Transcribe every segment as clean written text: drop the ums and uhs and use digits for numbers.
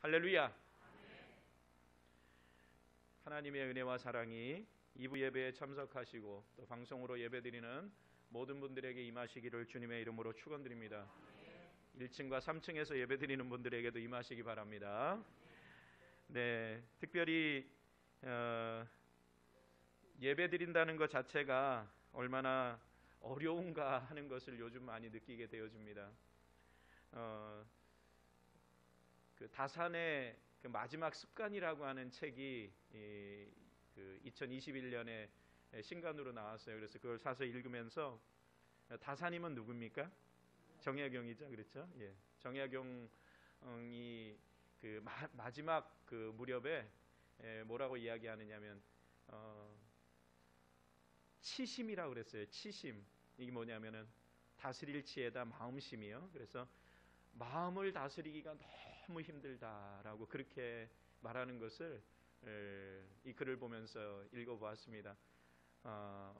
할렐루야. 하나님의 은혜와 사랑이 2부 예배에 참석하시고 또 방송으로 예배드리는 모든 분들에게 임하시기를 주님의 이름으로 축원드립니다. 1층과 3층에서 예배드리는 분들에게도 임하시기 바랍니다. 네, 특별히 예배드린다는 것 자체가 얼마나 어려운가 하는 것을 요즘 많이 느끼게 되어집니다. 그 다산의 그 마지막 습관이라고 하는 책이 그 2021년에 신간으로 나왔어요. 그래서 그걸 사서 읽으면서 다산이면 누굽니까? 정약용이죠, 그렇죠? 예, 정약용이 그 마지막 그 무렵에 뭐라고 이야기하느냐면 치심이라고 그랬어요. 치심. 이게 뭐냐면은 다스릴 지혜다 마음심이요. 그래서 마음을 다스리기가 너무 힘들다라고 그렇게 말하는 것을 이 글을 보면서 읽어보았습니다.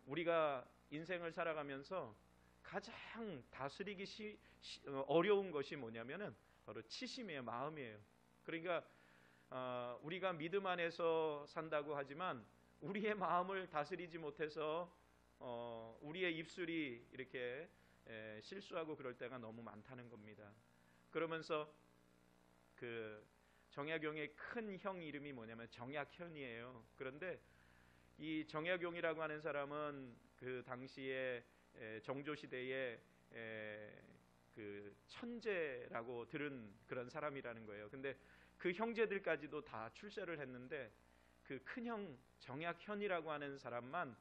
우리가 인생을 살아가면서 가장 다스리기 어려운 것이 뭐냐면은 바로 치심이에요. 마음이에요. 그러니까 우리가 믿음 안에서 산다고 하지만 우리의 마음을 다스리지 못해서 우리의 입술이 이렇게 실수하고 그럴 때가 너무 많다는 겁니다. 그러면서 그 정약용의 큰 형 이름이 뭐냐면 정약현이에요. 그런데 이 정약용이라고 하는 사람은 그 당시에 정조 시대에 그 천재라고 들은 그런 사람이라는 거예요. 근데 그 형제들까지도 다 출세를 했는데 그 큰형 정약현이라고 하는 사람만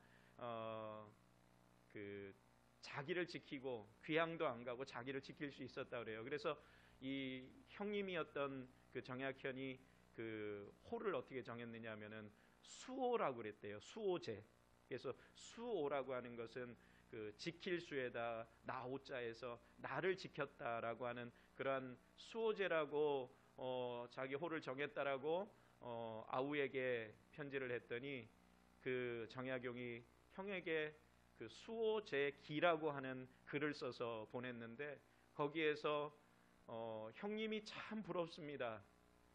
그 자기를 지키고 귀향도 안 가고 자기를 지킬 수 있었다 그래요. 그래서 이 형님이었던 그 정약현이 그 호를 어떻게 정했느냐 하면은 수호라고 그랬대요. 수호제. 그래서 수호라고 하는 것은 그 지킬 수에다 나호자에서 나를 지켰다라고 하는 그러한 수호제라고 자기 호를 정했다라고 아우에게 편지를 했더니 그 정약용이 형에게 그 수호제기라고 하는 글을 써서 보냈는데 거기에서 형님이 참 부럽습니다.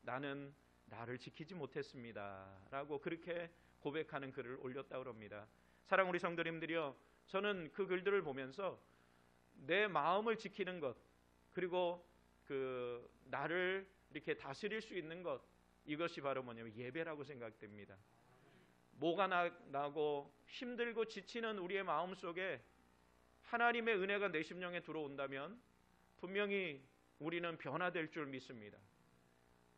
나는 나를 지키지 못했습니다. 라고 그렇게 고백하는 글을 올렸다고 합니다. 사랑 우리 성도님들이요, 저는 그 글들을 보면서 내 마음을 지키는 것, 그리고 그 나를 이렇게 다스릴 수 있는 것, 이것이 바로 뭐냐면 예배라고 생각됩니다. 뭐가 나고 힘들고 지치는 우리의 마음 속에 하나님의 은혜가 내 심령에 들어온다면 분명히 우리는 변화될 줄 믿습니다.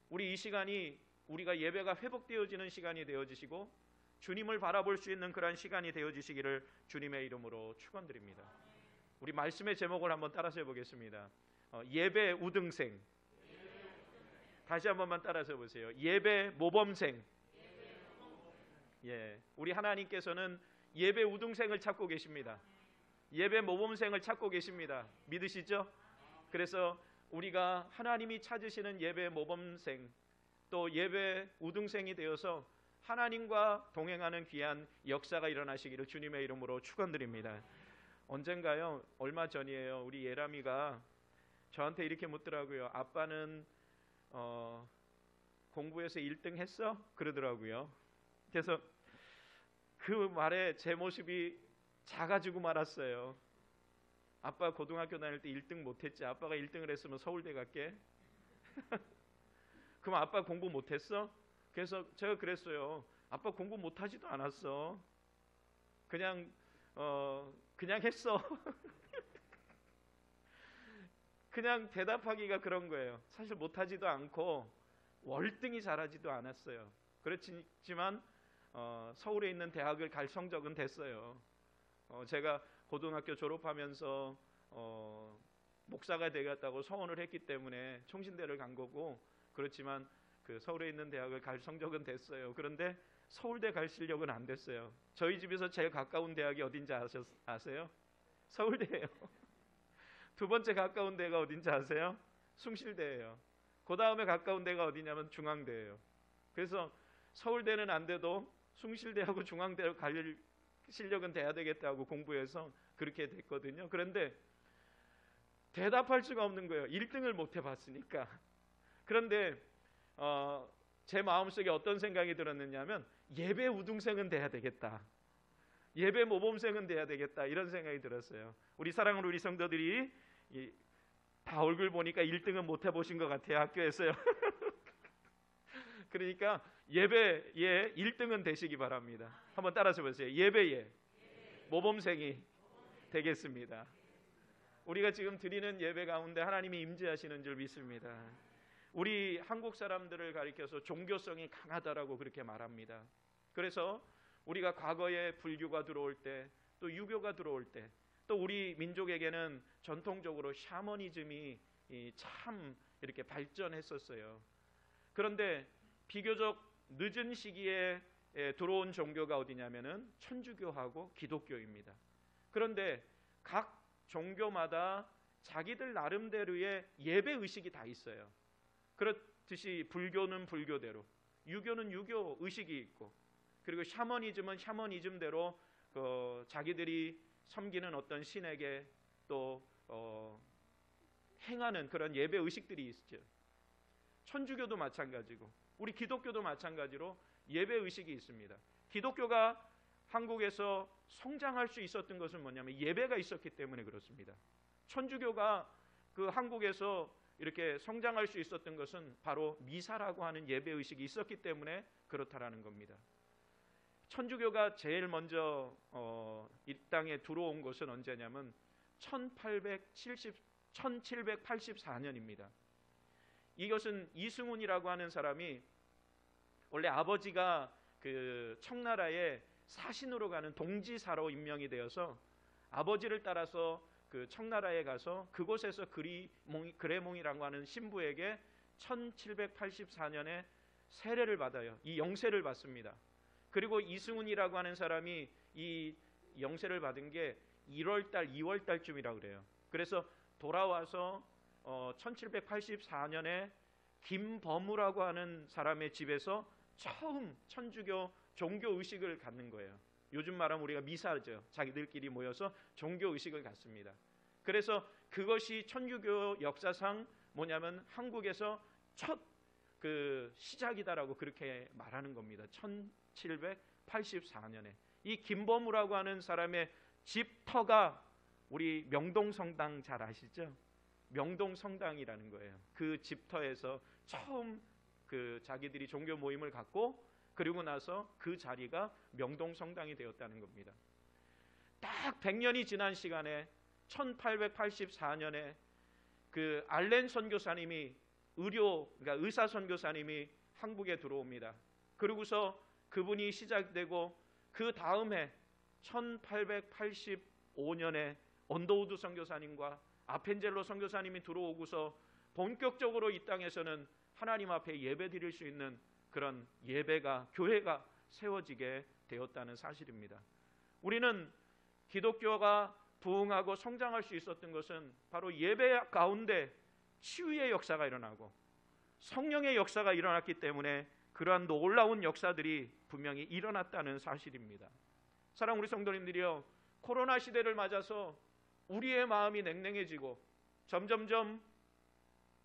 우리 이 시간이 우리가 예배가 회복되어지는 시간이 되어지시고 주님을 바라볼 수 있는 그러한 시간이 되어지시기를 주님의 이름으로 축원드립니다. 우리 말씀의 제목을 한번 따라서 해보겠습니다. 예배 우등생. 다시 한번만 따라서 해보세요. 예배 모범생. 예, 우리 하나님께서는 예배 우등생을 찾고 계십니다. 예배 모범생을 찾고 계십니다. 믿으시죠? 그래서 우리가 하나님이 찾으시는 예배 모범생 또 예배 우등생이 되어서 하나님과 동행하는 귀한 역사가 일어나시기를 주님의 이름으로 축원드립니다. 언젠가요, 얼마 전이에요, 우리 예람이가 저한테 이렇게 묻더라고요. 아빠는 공부에서 1등 했어? 그러더라고요. 그래서 그 말에 제 모습이 작아지고 말았어요. 아빠 고등학교 다닐 때 1등 못했지. 아빠가 1등을 했으면 서울대 갈게. 그럼 아빠 공부 못했어? 그래서 제가 그랬어요. 아빠 공부 못하지도 않았어. 그냥 했어. 그냥 대답하기가 그런 거예요. 사실 못하지도 않고 월등히 잘하지도 않았어요. 그렇지만 서울에 있는 대학을 갈 성적은 됐어요. 제가 고등학교 졸업하면서 목사가 되겠다고 소원을 했기 때문에 총신대를 간 거고, 그렇지만 그 서울에 있는 대학을 갈 성적은 됐어요. 그런데 서울대 갈 실력은 안 됐어요. 저희 집에서 제일 가까운 대학이 어딘지 아세요? 서울대예요. 두 번째 가까운 데가 어딘지 아세요? 숭실대예요. 그 다음에 가까운 데가 어디냐면 중앙대예요. 그래서 서울대는 안 돼도 숭실대하고 중앙대로 갈 실력은 돼야 되겠다고 공부해서 그렇게 됐거든요. 그런데 대답할 수가 없는 거예요. 1등을 못 해봤으니까. 그런데 제 마음속에 어떤 생각이 들었느냐면 예배 우등생은 돼야 되겠다. 예배 모범생은 돼야 되겠다. 이런 생각이 들었어요. 우리 사랑하는 우리 성도들이 다 얼굴 보니까 1등은 못 해보신 것 같아요. 학교에서요. 그러니까 예배에 1등은 되시기 바랍니다. 한번 따라서 보세요. 예배에 모범생이 되겠습니다. 우리가 지금 드리는 예배 가운데 하나님이 임재하시는 줄 믿습니다. 우리 한국 사람들을 가리켜서 종교성이 강하다라고 그렇게 말합니다. 그래서 우리가 과거에 불교가 들어올 때, 또 유교가 들어올 때, 또 우리 민족에게는 전통적으로 샤머니즘이 참 이렇게 발전했었어요. 그런데 비교적 늦은 시기에 들어온 종교가 어디냐면은 천주교하고 기독교입니다. 그런데 각 종교마다 자기들 나름대로의 예배 의식이 다 있어요. 그렇듯이 불교는 불교대로, 유교는 유교 의식이 있고, 그리고 샤머니즘은 샤머니즘대로 자기들이 섬기는 어떤 신에게 또 행하는 그런 예배 의식들이 있죠. 천주교도 마찬가지고 우리 기독교도 마찬가지로 예배 의식이 있습니다. 기독교가 한국에서 성장할 수 있었던 것은 뭐냐면 예배가 있었기 때문에 그렇습니다. 천주교가 그 한국에서 이렇게 성장할 수 있었던 것은 바로 미사라고 하는 예배 의식이 있었기 때문에 그렇다라는 겁니다. 천주교가 제일 먼저 이 땅에 들어온 것은 언제냐면 1784년입니다. 이것은 이승훈이라고 하는 사람이 원래 아버지가 그 청나라의 사신으로 가는 동지사로 임명이 되어서 아버지를 따라서 그 청나라에 가서 그곳에서 그레몽이라고 하는 신부에게 1784년에 세례를 받아요. 이 영세를 받습니다. 그리고 이승훈이라고 하는 사람이 이 영세를 받은 게 1월달, 2월달쯤이라고 그래요. 그래서 돌아와서 1784년에 김범우라고 하는 사람의 집에서 처음 천주교 종교 의식을 갖는 거예요. 요즘 말하면 우리가 미사죠. 자기들끼리 모여서 종교 의식을 갖습니다. 그래서 그것이 천주교 역사상 뭐냐면 한국에서 첫 그 시작이다라고 그렇게 말하는 겁니다. 1784년에 이 김범우라고 하는 사람의 집터가 우리 명동성당 잘 아시죠? 명동성당이라는 거예요. 그 집터에서 처음 그 자기들이 종교 모임을 갖고 그리고 나서 그 자리가 명동성당이 되었다는 겁니다. 딱 100년이 지난 시간에 1884년에 그 알렌 선교사님이 그러니까 의사 선교사님이 한국에 들어옵니다. 그러고서 그분이 시작되고 그 다음 해 1885년에 언더우드 선교사님과 아펜젤로 선교사님이 들어오고서 본격적으로 이 땅에서는 하나님 앞에 예배 드릴 수 있는 그런 예배가 교회가 세워지게 되었다는 사실입니다. 우리는 기독교가 부흥하고 성장할 수 있었던 것은 바로 예배 가운데 치유의 역사가 일어나고 성령의 역사가 일어났기 때문에 그러한 놀라운 역사들이 분명히 일어났다는 사실입니다. 사랑하는 우리 성도님들이요, 코로나 시대를 맞아서 우리의 마음이 냉랭해지고 점점점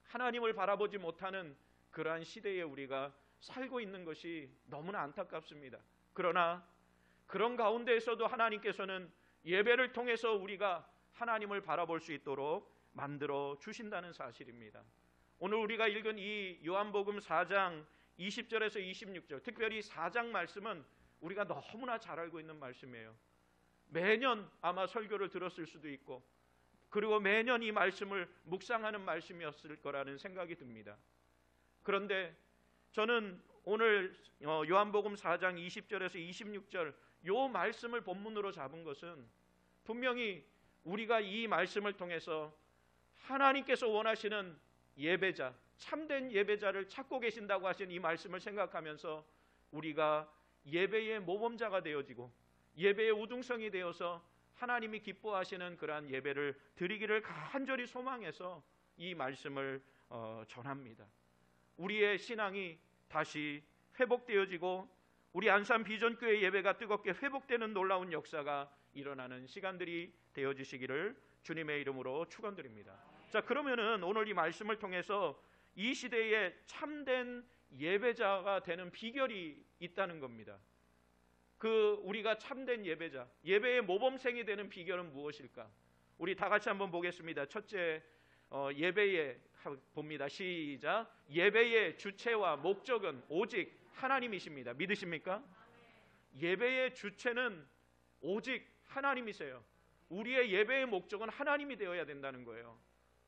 하나님을 바라보지 못하는 그러한 시대에 우리가 살고 있는 것이 너무나 안타깝습니다. 그러나 그런 가운데에서도 하나님께서는 예배를 통해서 우리가 하나님을 바라볼 수 있도록 만들어 주신다는 사실입니다. 오늘 우리가 읽은 이 요한복음 4장 20절에서 26절, 특별히 4장 말씀은 우리가 너무나 잘 알고 있는 말씀이에요. 매년 아마 설교를 들었을 수도 있고 그리고 매년 이 말씀을 묵상하는 말씀이었을 거라는 생각이 듭니다. 그런데 저는 오늘 요한복음 4장 20절에서 26절 요 말씀을 본문으로 잡은 것은 분명히 우리가 이 말씀을 통해서 하나님께서 원하시는 예배자, 참된 예배자를 찾고 계신다고 하신 이 말씀을 생각하면서 우리가 예배의 모범자가 되어지고 예배의 우등성이 되어서 하나님이 기뻐하시는 그러한 예배를 드리기를 간절히 소망해서 이 말씀을 전합니다. 우리의 신앙이 다시 회복되어지고 우리 안산 비전교회 예배가 뜨겁게 회복되는 놀라운 역사가 일어나는 시간들이 되어지시기를 주님의 이름으로 축원드립니다. 자, 그러면은 오늘 이 말씀을 통해서 이 시대에 참된 예배자가 되는 비결이 있다는 겁니다. 우리가 참된 예배자, 예배의 모범생이 되는 비결은 무엇일까? 우리 다 같이 한번 보겠습니다. 첫째, 예배의 봅니다. 시작. 예배의 주체와 목적은 오직 하나님이십니다. 믿으십니까? 예배의 주체는 오직 하나님이세요. 우리의 예배의 목적은 하나님이 되어야 된다는 거예요.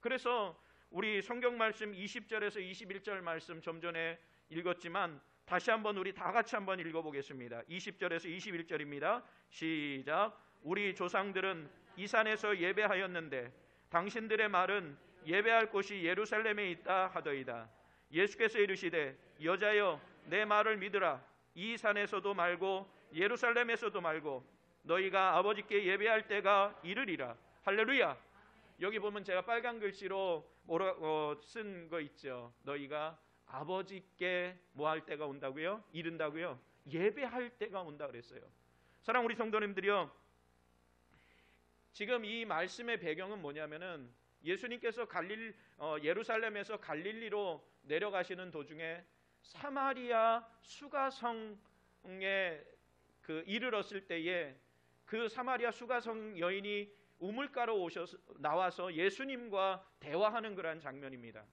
그래서 우리 성경 말씀 20절에서 21절 말씀 좀 전에 읽었지만 다시 한번 우리 다 같이 한번 읽어보겠습니다. 20절에서 21절입니다. 시작. 우리 조상들은 이 산에서 예배하였는데 당신들의 말은 예배할 곳이 예루살렘에 있다 하더이다. 예수께서 이르시되 여자여 내 말을 믿으라. 이 산에서도 말고 예루살렘에서도 말고 너희가 아버지께 예배할 때가 이르리라. 할렐루야. 여기 보면 제가 빨간 글씨로 쓴 거 있죠. 너희가 아버지께 뭐 할 때가 온다고요? 이른다고요? 예배할 때가 온다 그랬어요. 사랑 우리 성도님들이요, 지금 이 말씀의 배경은 뭐냐면은 예수님께서 예루살렘에서 갈릴리로 내려가시는 도중에 사마리아 수가성에 이르렀을 때에 그 사마리아 수가성 여인이 우물가로 나와서 예수님과 대화하는 그러한 장면입니다.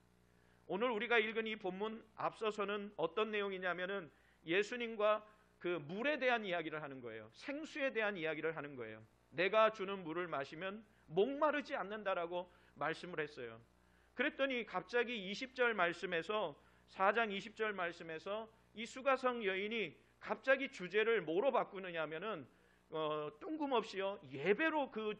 오늘 우리가 읽은 이 본문 앞서서는 어떤 내용이냐면은 예수님과 그 물에 대한 이야기를 하는 거예요. 생수에 대한 이야기를 하는 거예요. 내가 주는 물을 마시면 목마르지 않는다라고 말씀을 했어요. 그랬더니 갑자기 20절 말씀에서 4장 20절 말씀에서 이 수가성 여인이 갑자기 주제를 뭐로 바꾸느냐면은 뜬금없이요 예배로 그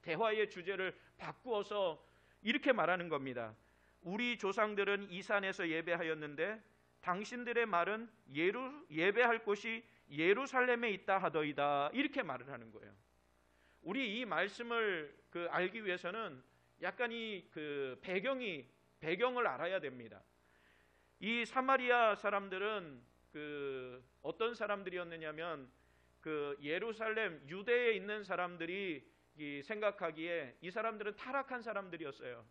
대화의 주제를 바꾸어서 이렇게 말하는 겁니다. 우리 조상들은 이 산에서 예배하였는데 당신들의 말은 예배할 곳이 예루살렘에 있다 하더이다. 이렇게 말을 하는 거예요. 우리 이 말씀을 알기 위해서는 약간 배경을 알아야 됩니다. 이 사마리아 사람들은 어떤 사람들이었느냐면 예루살렘 유대에 있는 사람들이 생각하기에 이 사람들은 타락한 사람들이었어요.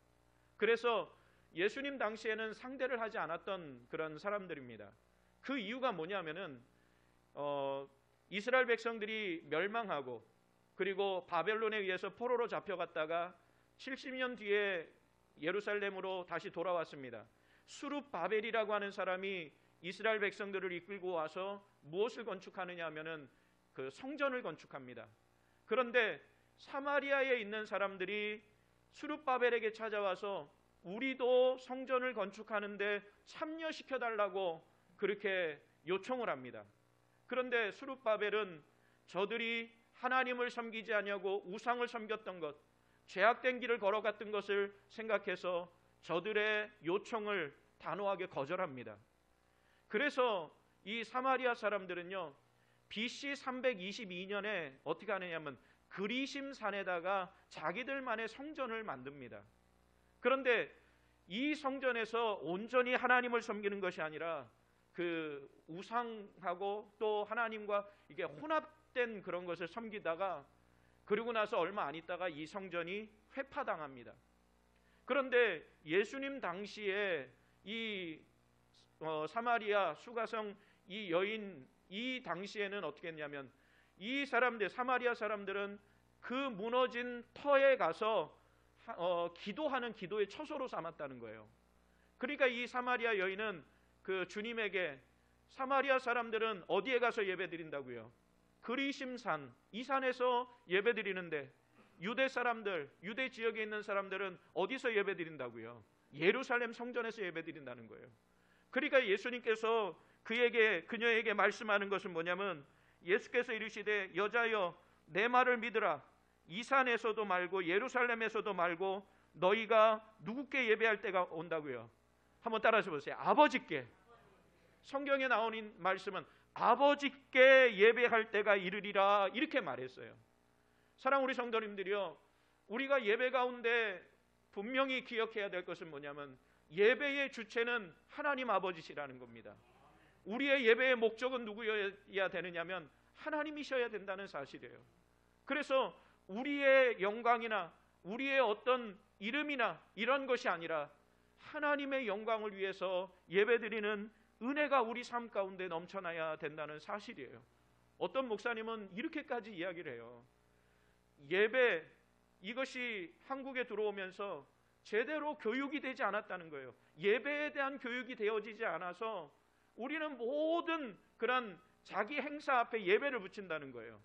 그래서 예수님 당시에는 상대를 하지 않았던 그런 사람들입니다. 그 이유가 뭐냐면은 이스라엘 백성들이 멸망하고 그리고 바벨론에 의해서 포로로 잡혀갔다가 70년 뒤에 예루살렘으로 다시 돌아왔습니다. 수룹바벨이라고 하는 사람이 이스라엘 백성들을 이끌고 와서 무엇을 건축하느냐 하면은 성전을 건축합니다. 그런데 사마리아에 있는 사람들이 수룹바벨에게 찾아와서 우리도 성전을 건축하는데 참여시켜달라고 그렇게 요청을 합니다. 그런데 수룹바벨은 저들이 하나님을 섬기지 아니하고 우상을 섬겼던 것, 죄악된 길을 걸어갔던 것을 생각해서 저들의 요청을 단호하게 거절합니다. 그래서 이 사마리아 사람들은요 BC 322년에 어떻게 하느냐면 그리심 산에다가 자기들만의 성전을 만듭니다. 그런데 이 성전에서 온전히 하나님을 섬기는 것이 아니라 우상하고 또 하나님과 이게 혼합된 그런 것을 섬기다가 그리고 나서 얼마 안 있다가 이 성전이 회파당합니다. 그런데 예수님 당시에 이 사마리아 수가성 이 여인 이 당시에는 어떻게 했냐면 이 사람들 사마리아 사람들은 그 무너진 터에 가서 기도하는 기도의 처소로 삼았다는 거예요. 그러니까 이 사마리아 여인은 주님에게 사마리아 사람들은 어디에 가서 예배드린다고요? 그리심산 이 산에서 예배드리는데 유대 사람들 유대 지역에 있는 사람들은 어디서 예배드린다고요? 예루살렘 성전에서 예배드린다는 거예요. 그러니까 예수님께서 그녀에게 말씀하는 것은 뭐냐면 예수께서 이르시되 여자여 내 말을 믿으라. 이 산에서도 말고 예루살렘에서도 말고 너희가 누구께 예배할 때가 온다고요? 한번 따라서 보세요. 아버지께. 성경에 나오는 말씀은 아버지께 예배할 때가 이르리라 이렇게 말했어요. 사랑 우리 성도님들이요, 우리가 예배 가운데 분명히 기억해야 될 것은 뭐냐면 예배의 주체는 하나님 아버지시라는 겁니다. 우리의 예배의 목적은 누구여야 되느냐면 하나님이셔야 된다는 사실이에요. 그래서 우리의 영광이나 우리의 어떤 이름이나 이런 것이 아니라 하나님의 영광을 위해서 예배드리는 은혜가 우리 삶 가운데 넘쳐나야 된다는 사실이에요. 어떤 목사님은 이렇게까지 이야기를 해요. 예배, 이것이 한국에 들어오면서 제대로 교육이 되지 않았다는 거예요. 예배에 대한 교육이 되어지지 않아서 우리는 모든 그런 자기 행사 앞에 예배를 붙인다는 거예요.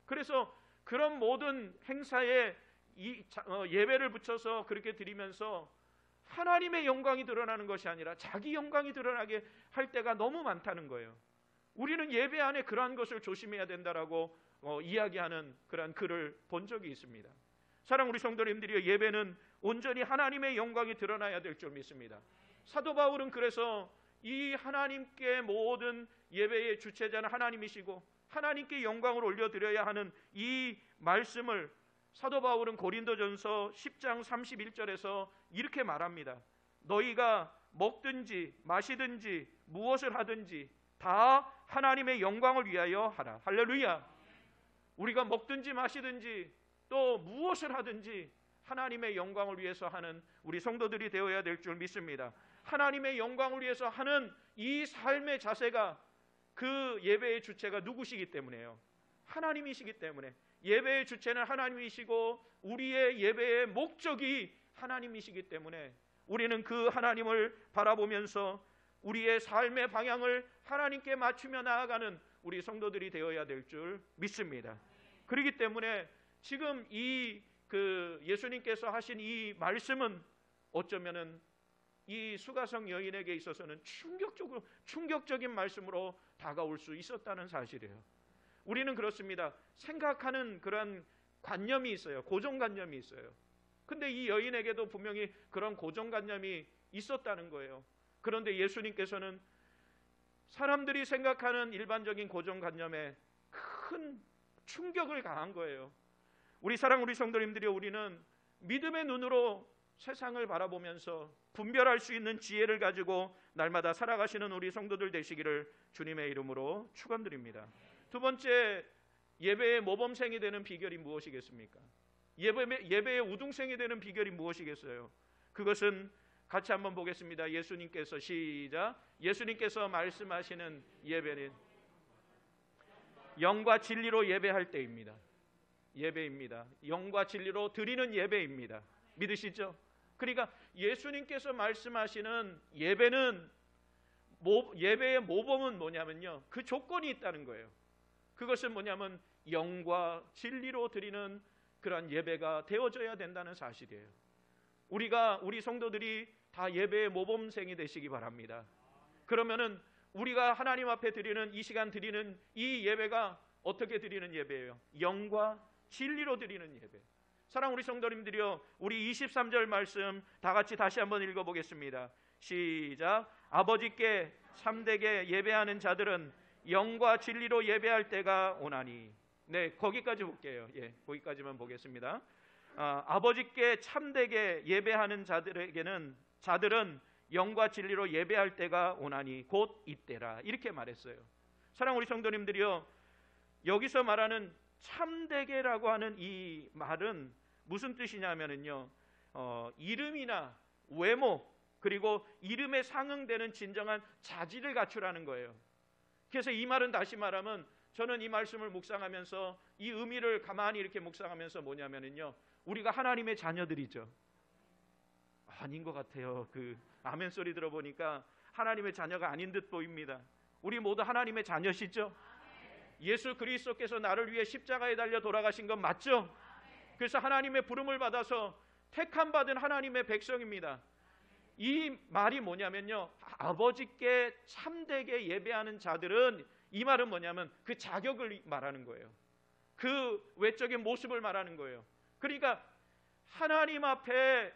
그래서 그런 모든 행사에 예배를 붙여서 그렇게 드리면서 하나님의 영광이 드러나는 것이 아니라 자기 영광이 드러나게 할 때가 너무 많다는 거예요. 우리는 예배 안에 그러한 것을 조심해야 된다라고 이야기하는 그러한 글을 본 적이 있습니다. 사랑 우리 성도님들이여, 예배는 온전히 하나님의 영광이 드러나야 될 줄 믿습니다. 사도 바울은 그래서 이 하나님께 모든 예배의 주체자는 하나님이시고 하나님께 영광을 올려드려야 하는 이 말씀을 사도 바울은 고린도전서 10장 31절에서 이렇게 말합니다. 너희가 먹든지 마시든지 무엇을 하든지 다 하나님의 영광을 위하여 하라. 할렐루야. 우리가 먹든지 마시든지 또 무엇을 하든지 하나님의 영광을 위해서 하는 우리 성도들이 되어야 될 줄 믿습니다. 하나님의 영광을 위해서 하는 이 삶의 자세가 그 예배의 주체가 누구시기 때문에요. 하나님이시기 때문에 예배의 주체는 하나님이시고 우리의 예배의 목적이 하나님이시기 때문에 우리는 그 하나님을 바라보면서 우리의 삶의 방향을 하나님께 맞추며 나아가는 우리 성도들이 되어야 될 줄 믿습니다. 그렇기 때문에 지금 예수님께서 하신 이 말씀은 어쩌면은 이 수가성 여인에게 있어서는 충격적인 말씀으로 다가올 수 있었다는 사실이에요. 우리는 그렇습니다. 생각하는 그런 관념이 있어요. 고정관념이 있어요. 근데 이 여인에게도 분명히 그런 고정관념이 있었다는 거예요. 그런데 예수님께서는 사람들이 생각하는 일반적인 고정관념에 큰 충격을 가한 거예요. 우리 성도님들이 우리는 믿음의 눈으로 세상을 바라보면서 분별할 수 있는 지혜를 가지고 날마다 살아가시는 우리 성도들 되시기를 주님의 이름으로 축원드립니다. 두 번째, 예배의 모범생이 되는 비결이 무엇이겠습니까? 예배의 우등생이 되는 비결이 무엇이겠어요? 그것은 같이 한번 보겠습니다. 예수님께서 시작. 예수님께서 말씀하시는 예배는 영과 진리로 예배할 때입니다. 예배입니다. 영과 진리로 드리는 예배입니다. 믿으시죠? 그러니까 예수님께서 말씀하시는 예배는 예배의 모범은 뭐냐면요, 그 조건이 있다는 거예요. 그것은 뭐냐면 영과 진리로 드리는 그런 예배가 되어져야 된다는 사실이에요. 우리 성도들이 다 예배의 모범생이 되시기 바랍니다. 그러면은 우리가 하나님 앞에 드리는 이 시간 드리는 이 예배가 어떻게 드리는 예배예요? 영과 진리로 드리는 예배. 사랑 우리 성도님들이요, 우리 23절 말씀 다 같이 다시 한번 읽어보겠습니다. 시작. 아버지께 참되게 예배하는 자들은 영과 진리로 예배할 때가 오나니. 네, 거기까지 볼게요. 예, 거기까지만 보겠습니다. 아버지께 참되게 예배하는 자들은 영과 진리로 예배할 때가 오나니 곧 이때라. 이렇게 말했어요. 사랑 우리 성도님들이요, 여기서 말하는 참되게라고 하는 이 말은 무슨 뜻이냐면요, 이름이나 외모 그리고 이름에 상응되는 진정한 자질을 갖추라는 거예요. 그래서 이 말은 다시 말하면, 저는 이 말씀을 묵상하면서 이 의미를 가만히 이렇게 묵상하면서 뭐냐면요, 우리가 하나님의 자녀들이죠. 아닌 것 같아요. 그 아멘 소리 들어보니까 하나님의 자녀가 아닌 듯 보입니다. 우리 모두 하나님의 자녀시죠? 예수 그리스도께서 나를 위해 십자가에 달려 돌아가신 건 맞죠? 그래서 하나님의 부름을 받아서 택함 받은 하나님의 백성입니다. 이 말이 뭐냐면요, 아버지께 참되게 예배하는 자들은, 이 말은 뭐냐면 그 자격을 말하는 거예요. 그 외적인 모습을 말하는 거예요. 그러니까 하나님 앞에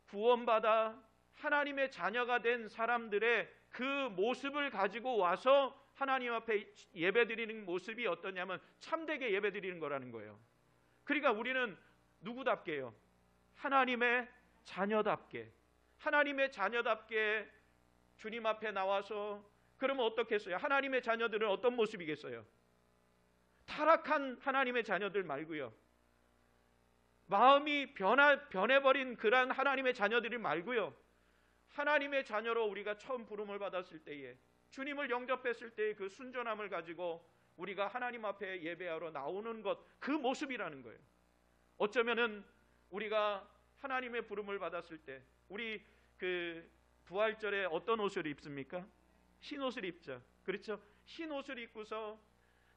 구원받아 하나님의 자녀가 된 사람들의 그 모습을 가지고 와서 하나님 앞에 예배드리는 모습이 어떠냐면 참되게 예배드리는 거라는 거예요. 그러니까 우리는 누구답게요? 하나님의 자녀답게, 하나님의 자녀답게 주님 앞에 나와서, 그러면 어떻겠어요? 하나님의 자녀들은 어떤 모습이겠어요? 타락한 하나님의 자녀들 말고요, 마음이 변해버린 그러한 하나님의 자녀들이 말고요, 하나님의 자녀로 우리가 처음 부름을 받았을 때에, 주님을 영접했을 때의 그 순전함을 가지고 우리가 하나님 앞에 예배하러 나오는 것, 그 모습이라는 거예요. 어쩌면은 우리가 하나님의 부름을 받았을 때, 우리 그 부활절에 어떤 옷을 입습니까? 흰 옷을 입죠. 그렇죠? 흰 옷을 입고서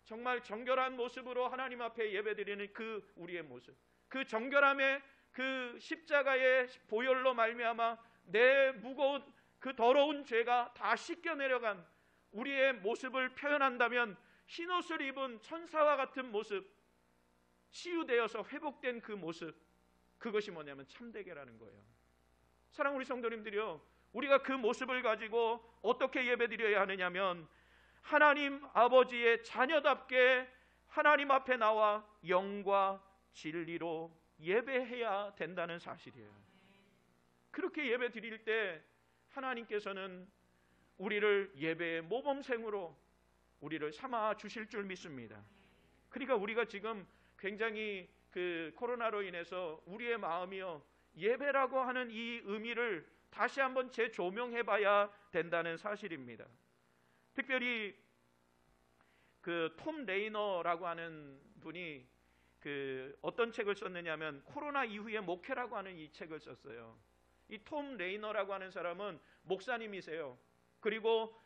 정말 정결한 모습으로 하나님 앞에 예배드리는 그 우리의 모습, 그 정결함의 그 십자가의 보혈로 말미암아 내 무거운 그 더러운 죄가 다 씻겨 내려간 우리의 모습을 표현한다면, 흰 옷을 입은 천사와 같은 모습, 치유되어서 회복된 그 모습, 그것이 뭐냐면 참되게라는 거예요. 사랑하는 우리 성도님들이요, 우리가 그 모습을 가지고 어떻게 예배드려야 하느냐면, 하나님 아버지의 자녀답게 하나님 앞에 나와 영과 진리로 예배해야 된다는 사실이에요. 그렇게 예배 드릴 때 하나님께서는 우리를 예배의 모범생으로 우리를 삼아 주실 줄 믿습니다. 그러니까 우리가 지금 굉장히 그 코로나로 인해서 우리의 마음이요, 예배라고 하는 이 의미를 다시 한번 재조명해 봐야 된다는 사실입니다. 특별히 그 톰 레이너라고 하는 분이 그 어떤 책을 썼느냐면 코로나 이후의 목회라고 하는 이 책을 썼어요. 이 톰 레이너라고 하는 사람은 목사님이세요. 그리고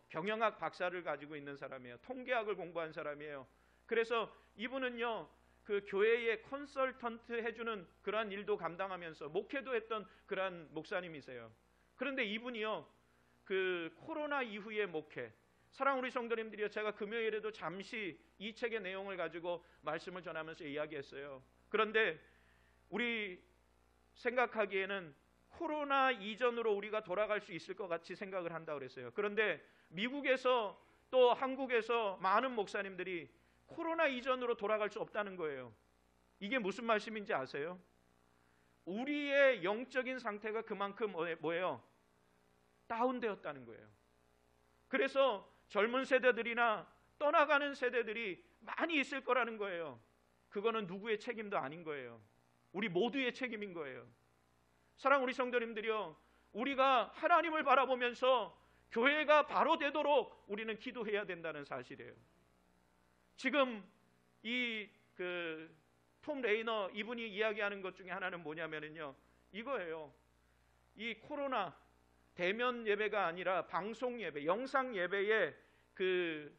경영학 박사를 가지고 있는 사람이에요. 통계학을 공부한 사람이에요. 그래서 이분은요, 그 교회의 컨설턴트 해주는 그러한 일도 감당하면서 목회도 했던 그러한 목사님이세요. 그런데 이분이요, 그 코로나 이후의 목회, 사랑하는 우리 성도님들이요, 제가 금요일에도 잠시 이 책의 내용을 가지고 말씀을 전하면서 이야기했어요. 그런데 우리 생각하기에는 코로나 이전으로 우리가 돌아갈 수 있을 것 같이 생각을 한다고 그랬어요. 그런데 미국에서 또 한국에서 많은 목사님들이 코로나 이전으로 돌아갈 수 없다는 거예요. 이게 무슨 말씀인지 아세요? 우리의 영적인 상태가 그만큼 뭐예요? 다운되었다는 거예요. 그래서 젊은 세대들이나 떠나가는 세대들이 많이 있을 거라는 거예요. 그거는 누구의 책임도 아닌 거예요. 우리 모두의 책임인 거예요. 사랑하는 우리 성도님들이요, 우리가 하나님을 바라보면서 교회가 바로 되도록 우리는 기도해야 된다는 사실이에요. 지금 이 톰 레이너 이분이 이야기하는 것 중에 하나는 뭐냐면요, 이거예요. 이 코로나 대면 예배가 아니라 방송 예배, 영상 예배의 그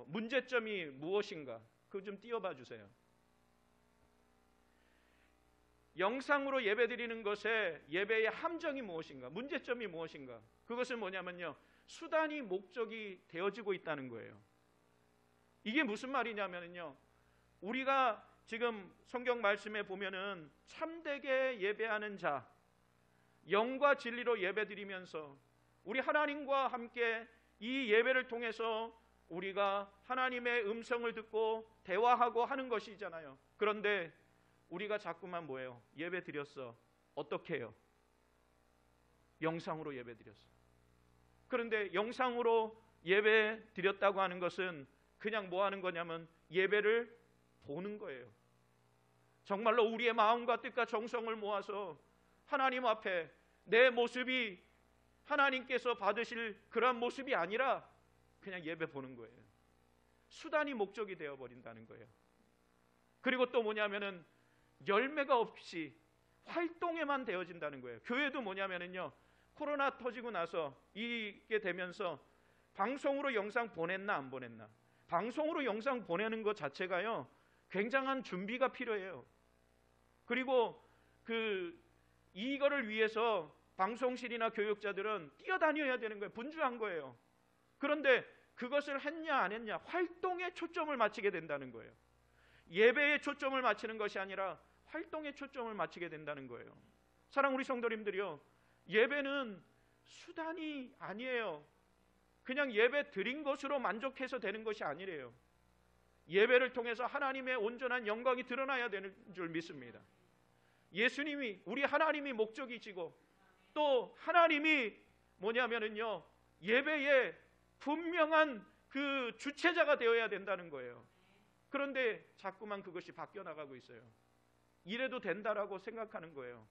문제점이 무엇인가? 그거 좀 띄워봐 주세요. 영상으로 예배드리는 것에 예배의 함정이 무엇인가? 문제점이 무엇인가? 그것은 뭐냐면요, 수단이 목적이 되어지고 있다는 거예요. 이게 무슨 말이냐면요, 우리가 지금 성경 말씀에 보면은 참되게 예배하는 자, 영과 진리로 예배드리면서 우리 하나님과 함께 이 예배를 통해서 우리가 하나님의 음성을 듣고 대화하고 하는 것이잖아요. 그런데 우리가 자꾸만 뭐예요? 예배 드렸어. 어떻게 해요? 영상으로 예배 드렸어. 그런데 영상으로 예배 드렸다고 하는 것은 그냥 뭐 하는 거냐면 예배를 보는 거예요. 정말로 우리의 마음과 뜻과 정성을 모아서 하나님 앞에 내 모습이 하나님께서 받으실 그런 모습이 아니라 그냥 예배 보는 거예요. 수단이 목적이 되어버린다는 거예요. 그리고 또 뭐냐면은 열매가 없이 활동에만 되어진다는 거예요. 교회도 뭐냐면은요, 코로나 터지고 나서 이게 되면서 방송으로 영상 보냈나 안 보냈나, 방송으로 영상 보내는 것 자체가요 굉장한 준비가 필요해요. 그리고 이거를 위해서 방송실이나 교육자들은 뛰어다녀야 되는 거예요. 분주한 거예요. 그런데 그것을 했냐 안 했냐, 활동에 초점을 맞추게 된다는 거예요. 예배에 초점을 맞추는 것이 아니라 활동에 초점을 맞추게 된다는 거예요. 사랑하는 우리 성도님들이요, 예배는 수단이 아니에요. 그냥 예배 드린 것으로 만족해서 되는 것이 아니래요. 예배를 통해서 하나님의 온전한 영광이 드러나야 되는 줄 믿습니다. 예수님이, 우리 하나님이 목적이시고 또 하나님이 뭐냐면은요, 예배의 분명한 그 주체자가 되어야 된다는 거예요. 그런데 자꾸만 그것이 바뀌어 나가고 있어요. 이래도 된다라고 생각하는 거예요.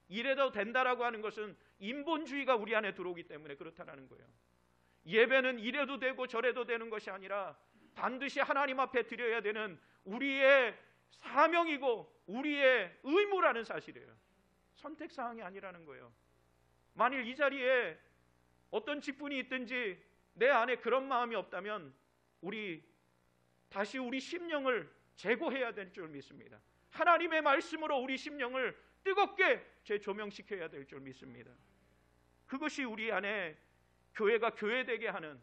이래도 된다라고 하는 것은 인본주의가 우리 안에 들어오기 때문에 그렇다라는 거예요. 예배는 이래도 되고 저래도 되는 것이 아니라 반드시 하나님 앞에 드려야 되는 우리의 사명이고 우리의 의무라는 사실이에요. 선택사항이 아니라는 거예요. 만일 이 자리에 어떤 직분이 있든지 내 안에 그런 마음이 없다면 우리 다시 우리 심령을 재고해야 될 줄 믿습니다. 하나님의 말씀으로 우리 심령을 뜨겁게 재조명시켜야 될 줄 믿습니다. 그것이 우리 안에 교회가 교회되게 하는,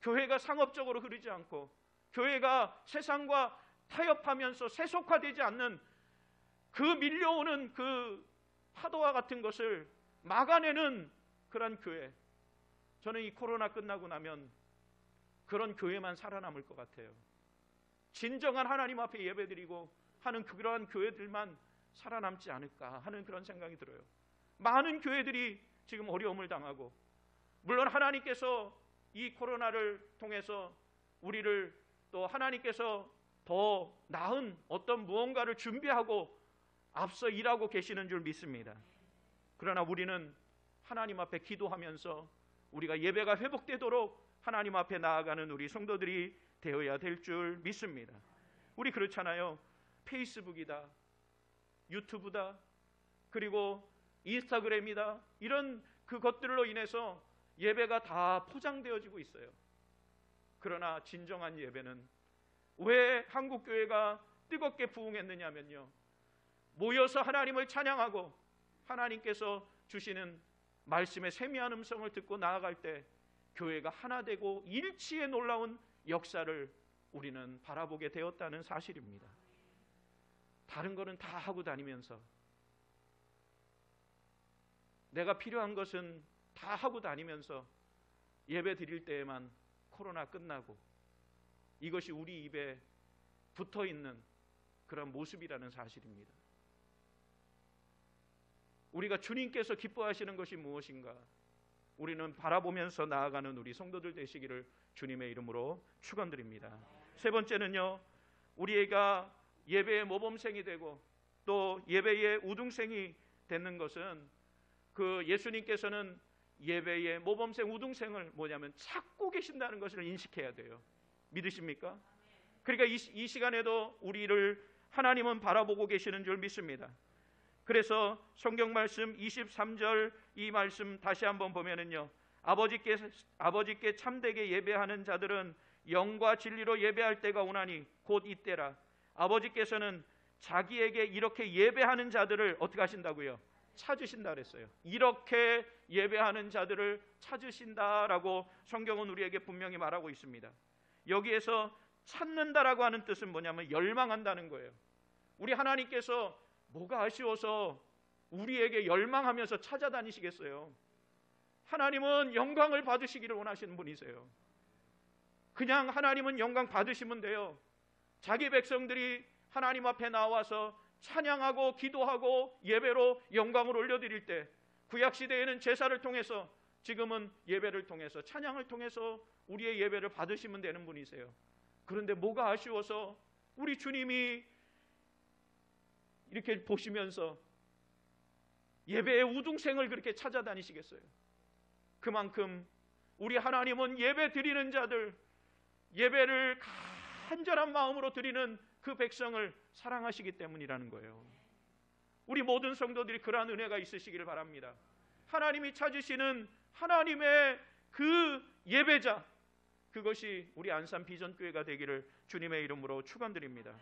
교회가 상업적으로 흐르지 않고 교회가 세상과 타협하면서 세속화되지 않는 그 밀려오는 그 파도와 같은 것을 막아내는 그런 교회. 저는 이 코로나 끝나고 나면 그런 교회만 살아남을 것 같아요. 진정한 하나님 앞에 예배드리고 하는 그러한 교회들만 살아남지 않을까 하는 그런 생각이 들어요. 많은 교회들이 지금 어려움을 당하고, 물론 하나님께서 이 코로나를 통해서 우리를 또 하나님께서 더 나은 어떤 무언가를 준비하고 앞서 일하고 계시는 줄 믿습니다. 그러나 우리는 하나님 앞에 기도하면서 우리가 예배가 회복되도록 하나님 앞에 나아가는 우리 성도들이 되어야 될 줄 믿습니다. 우리 그렇잖아요. 페이스북이다, 유튜브다, 그리고 인스타그램이다, 이런 그것들로 인해서 예배가 다 포장되어지고 있어요. 그러나 진정한 예배는 왜 한국교회가 뜨겁게 부흥했느냐면요, 모여서 하나님을 찬양하고 하나님께서 주시는 말씀의 세미한 음성을 듣고 나아갈 때 교회가 하나 되고 일치의 놀라운 역사를 우리는 바라보게 되었다는 사실입니다. 다른 거는 다 하고 다니면서, 내가 필요한 것은 다 하고 다니면서 예배 드릴 때에만 코로나 끝나고, 이것이 우리 입에 붙어있는 그런 모습이라는 사실입니다. 우리가 주님께서 기뻐하시는 것이 무엇인가, 우리는 바라보면서 나아가는 우리 성도들 되시기를 주님의 이름으로 축원드립니다. 세 번째는요, 우리가 예배의 모범생이 되고 또 예배의 우등생이 되는 것은, 그 예수님께서는 예배의 모범생 우등생을 뭐냐면 찾고 계신다는 것을 인식해야 돼요. 믿으십니까? 그러니까 이 시간에도 우리를 하나님은 바라보고 계시는 줄 믿습니다. 그래서 성경 말씀 23절 이 말씀 다시 한번 보면은요, 아버지께 참되게 예배하는 자들은 영과 진리로 예배할 때가 오나니 곧 이때라. 아버지께서는 자기에게 이렇게 예배하는 자들을 어떻게 하신다고요? 찾으신다 그랬어요. 이렇게 예배하는 자들을 찾으신다라고 성경은 우리에게 분명히 말하고 있습니다. 여기에서 찾는다라고 하는 뜻은 뭐냐면 열망한다는 거예요. 우리 하나님께서 뭐가 아쉬워서 우리에게 열망하면서 찾아다니시겠어요? 하나님은 영광을 받으시기를 원하시는 분이세요. 그냥 하나님은 영광 받으시면 돼요. 자기 백성들이 하나님 앞에 나와서 찬양하고 기도하고 예배로 영광을 올려드릴 때, 구약시대에는 제사를 통해서, 지금은 예배를 통해서, 찬양을 통해서 우리의 예배를 받으시면 되는 분이세요. 그런데 뭐가 아쉬워서 우리 주님이 이렇게 보시면서 예배의 우등생을 그렇게 찾아다니시겠어요? 그만큼 우리 하나님은 예배 드리는 자들, 예배를 간절한 마음으로 드리는 그 백성을 사랑하시기 때문이라는 거예요. 우리 모든 성도들이 그러한 은혜가 있으시기를 바랍니다. 하나님이 찾으시는 하나님의 그 예배자, 그것이 우리 안산 비전교회가 되기를 주님의 이름으로 축원드립니다.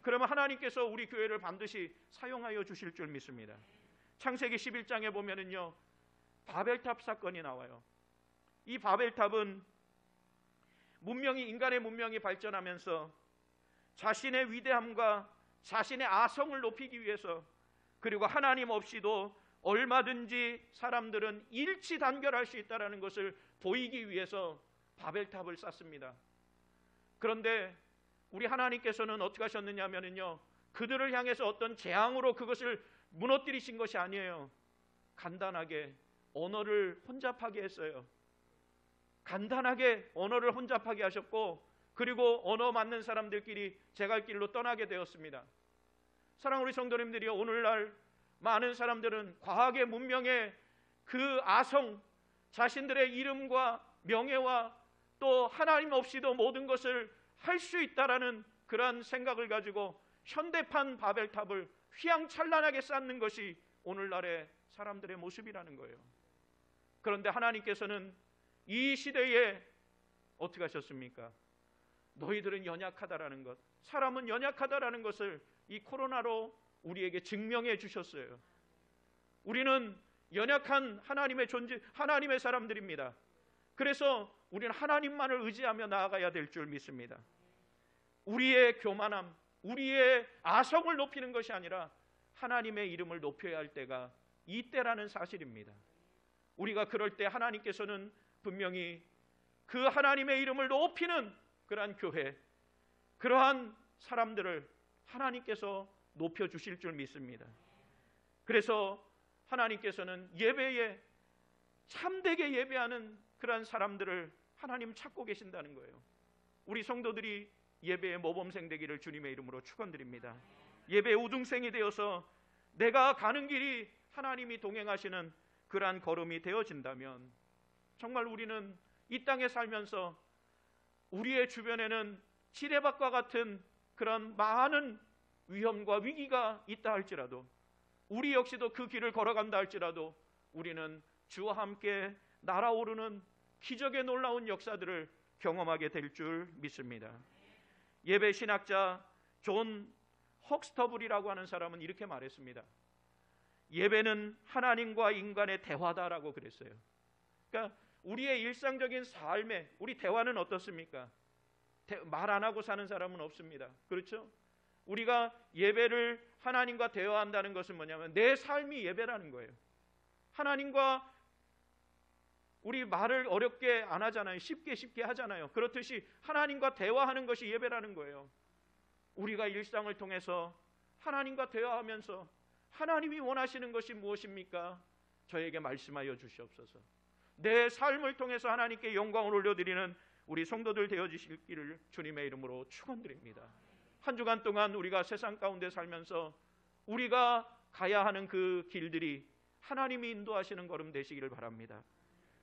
그러면 하나님께서 우리 교회를 반드시 사용하여 주실 줄 믿습니다. 창세기 11장에 보면은요, 바벨탑 사건이 나와요. 이 바벨탑은 인간의 문명이 발전하면서 자신의 위대함과 자신의 아성을 높이기 위해서, 그리고 하나님 없이도 얼마든지 사람들은 일치단결할 수 있다는 것을 보이기 위해서 바벨탑을 쌓습니다. 그런데 우리 하나님께서는 어떻게 하셨느냐 하면요, 그들을 향해서 어떤 재앙으로 그것을 무너뜨리신 것이 아니에요. 간단하게 언어를 혼잡하게 했어요. 간단하게 언어를 혼잡하게 하셨고, 그리고 언어 맞는 사람들끼리 제갈 길로 떠나게 되었습니다. 사랑하는 우리 성도님들이 오늘날 많은 사람들은 과학의 문명의 그 아성, 자신들의 이름과 명예와 또 하나님 없이도 모든 것을 할 수 있다라는 그러한 생각을 가지고 현대판 바벨탑을 휘황찬란하게 쌓는 것이 오늘날의 사람들의 모습이라는 거예요. 그런데 하나님께서는 이 시대에 어떻게 하셨습니까? 너희들은 연약하다라는 것, 사람은 연약하다라는 것을 이 코로나로 우리에게 증명해 주셨어요. 우리는 연약한 하나님의 존재, 하나님의 사람들입니다. 그래서 우리는 하나님만을 의지하며 나아가야 될 줄 믿습니다. 우리의 교만함, 우리의 아성을 높이는 것이 아니라 하나님의 이름을 높여야 할 때가 이때라는 사실입니다. 우리가 그럴 때 하나님께서는 분명히 그 하나님의 이름을 높이는 그러한 교회, 그러한 사람들을 하나님께서 높여주실 줄 믿습니다. 그래서 하나님께서는 예배에 참되게 예배하는 그러한 사람들을 하나님 찾고 계신다는 거예요. 우리 성도들이 예배의 모범생 되기를 주님의 이름으로 축원드립니다. 예배의 우등생이 되어서 내가 가는 길이 하나님이 동행하시는 그러한 걸음이 되어진다면 정말 우리는 이 땅에 살면서 우리의 주변에는 지뢰밭과 같은 그런 많은 위험과 위기가 있다 할지라도, 우리 역시도 그 길을 걸어간다 할지라도 우리는 주와 함께 날아오르는 기적의 놀라운 역사들을 경험하게 될 줄 믿습니다. 예배 신학자 존 헉스터블이라고 하는 사람은 이렇게 말했습니다. 예배는 하나님과 인간의 대화다라고 그랬어요. 그러니까 우리의 일상적인 삶에 우리 대화는 어떻습니까? 말 안 하고 사는 사람은 없습니다. 그렇죠? 우리가 예배를 하나님과 대화한다는 것은 뭐냐면 내 삶이 예배라는 거예요. 하나님과 우리 말을 어렵게 안 하잖아요. 쉽게 하잖아요. 그렇듯이 하나님과 대화하는 것이 예배라는 거예요. 우리가 일상을 통해서 하나님과 대화하면서 하나님이 원하시는 것이 무엇입니까? 저에게 말씀하여 주시옵소서. 내 삶을 통해서 하나님께 영광을 올려드리는 우리 성도들 되어주시기를 주님의 이름으로 축원드립니다. 한 주간 동안 우리가 세상 가운데 살면서 우리가 가야 하는 그 길들이 하나님이 인도하시는 걸음 되시기를 바랍니다.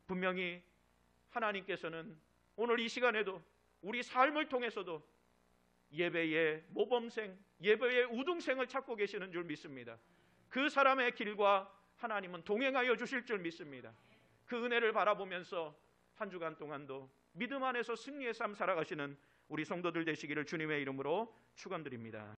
분명히 하나님께서는 오늘 이 시간에도 우리 삶을 통해서도 예배의 모범생, 예배의 우등생을 찾고 계시는 줄 믿습니다. 그 사람의 길과 하나님은 동행하여 주실 줄 믿습니다. 그 은혜를 바라보면서 한 주간 동안도 믿음 안에서 승리의 삶 살아가시는 우리 성도들 되시기를 주님의 이름으로 축원드립니다.